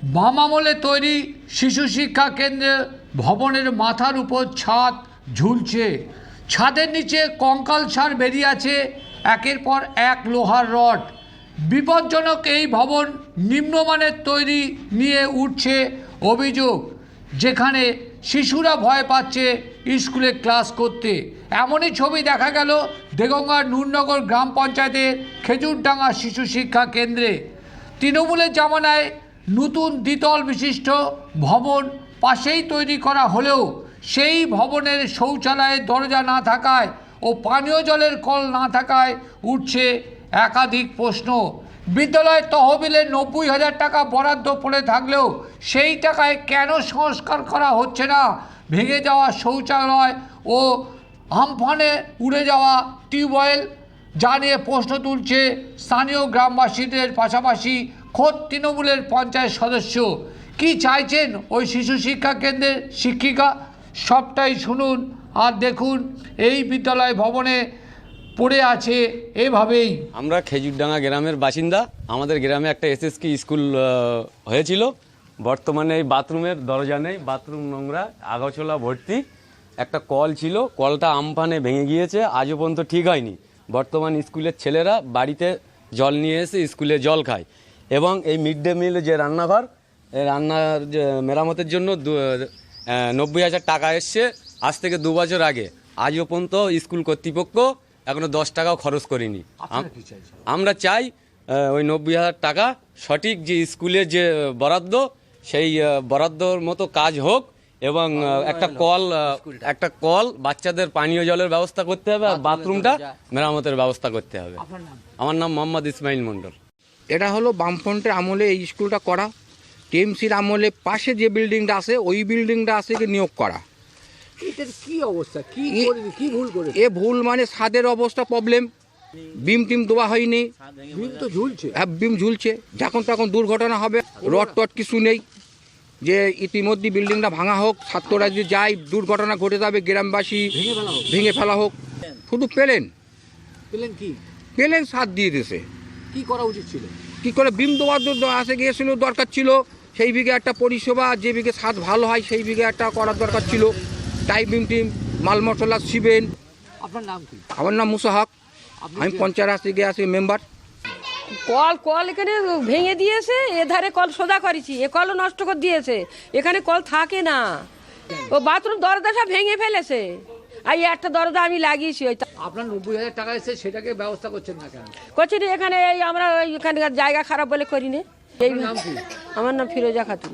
বাম আমলে তৈরি শিশু শিক্ষা কেন্দ্রে ভবনের মাথার উপর ছাদ ঝুলছে। ছাদের নিচে কঙ্কালসার বেরিয়ে আছে একের পর এক লোহার রড। বিপজ্জনক এই ভবন নিম্নমানের তৈরি নিয়ে উঠছে অভিযোগ, যেখানে শিশুরা ভয় পাচ্ছে স্কুলে ক্লাস করতে। এমনই ছবি দেখা গেল দেগঙ্গার নূরনগর গ্রাম পঞ্চায়েতের খেজুরডাঙ্গা শিশু শিক্ষা কেন্দ্রে। তৃণমূলের জামানায় নতুন দ্বিতল বিশিষ্ট ভবন পাশেই তৈরি করা হলেও সেই ভবনের শৌচালয়ের দরজা না থাকায় ও পানীয় জলের কল না থাকায় উঠছে একাধিক প্রশ্ন। বিদ্যালয় তহবিলে 90,000 টাকা বরাদ্দ পড়ে থাকলেও সেই টাকায় কেন সংস্কার করা হচ্ছে না? ভেঙে যাওয়া শৌচালয় ও আমফানে উড়ে যাওয়া টিউবওয়েল, যা নিয়ে প্রশ্ন তুলছে স্থানীয় গ্রামবাসীদের পাশাপাশি খোদ তৃণমূলের পঞ্চায়েত সদস্য। কি চাইছেন ওই শিশু শিক্ষা কেন্দ্রের শিক্ষিকা? সবটাই শুনুন আর দেখুন। এই বিদ্যালয় ভবনে পড়ে আছে এভাবেই। আমরা খেজুরডাঙ্গা গ্রামের বাসিন্দা। আমাদের গ্রামে একটা এসএসকে স্কুল হয়েছিল। বর্তমানে এই বাথরুমের দরজা নেই, বাথরুম নোংরা, আগাছালা ভর্তি। একটা কল ছিল, কলটা আমফানে ভেঙে গিয়েছে, আজও পর্যন্ত ঠিক হয়নি। বর্তমান স্কুলের ছেলেরা বাড়িতে জল নিয়ে এসে স্কুলে জল খায়। এবং এই মিড ডে মিল যে রান্নাঘর, এই রান্নার মেরামতের জন্য 90,000 টাকা এসছে আজ থেকে 2 বছর আগে। আজও পর্যন্ত স্কুল কর্তৃপক্ষ এখনো 10 টাকাও খরচ করিনি। আমরা চাই ওই 90,000 টাকা সঠিক যে স্কুলের যে বরাদ্দ, সেই বরাদ্দর মতো কাজ হোক এবং একটা কল বাচ্চাদের পানীয় জলের ব্যবস্থা করতে হবে আর বাথরুমটা মেরামতের ব্যবস্থা করতে হবে। আমার নাম মোহাম্মদ ইসমাইল মন্ডল। এটা হলো বামফ্রন্টের আমলে এই স্কুলটা করা। টিএমসির আমলে পাশে যে বিল্ডিংটা আছে ওই বিল্ডিংটা আছে নিয়োগ করা। এটার কি অবস্থা, কি ভুল করে? এ ভুল মানে ছাদের অবস্থা প্রবলেম, বিম টিম দেওয়া হয়নি। বিম তো ঝুলছে। হ্যাঁ, বিম ঝুলছে। যখন তখন দুর্ঘটনা হবে, রড টড কিছু নেই যে ইতিমধ্যে বিল্ডিংটা ভাঙা হোক, ছাত্ররা যে যায় দুর্ঘটনা ঘটে যাবে, গ্রামবাসী ভেঙে ফেলা হোক। শুধু প্লেন ছাদ দিয়ে দিয়েছে। কি করা উচিত ছিল? কি করে বিম দেওয়ার আসে গিয়েছিল, দরকার ছিল সেই বিঘে একটা পরিষেবা, যে বিঘে ছাদ ভালো হয় সেই বিঘে একটা করার দরকার ছিল। টাই বিম টিম, মাল মশলা, সিবেন। আপনার নাম কি? আমার নাম মুসা হক, আমি পঞ্চায়েত আছি মেম্বার। কল এখানে ভেঙে দিয়েছে, এধারে কল সোজা করেছি, এ কলও নষ্ট করে দিয়েছে। এখানে কল থাকে না, ও বাথরুম দরজা সব ভেঙে ফেলেছে। আর একটা দরজা আমি লাগিয়েছি। ওই আপনার 90,000 টাকা এসে সেটাকে ব্যবস্থা করছেন না কেন? করছি না, এখানে এই আমরা এখানকার জায়গা খারাপ বলে করি না। এই নাম কি? আমার নাম ফিরোজা খাতুন।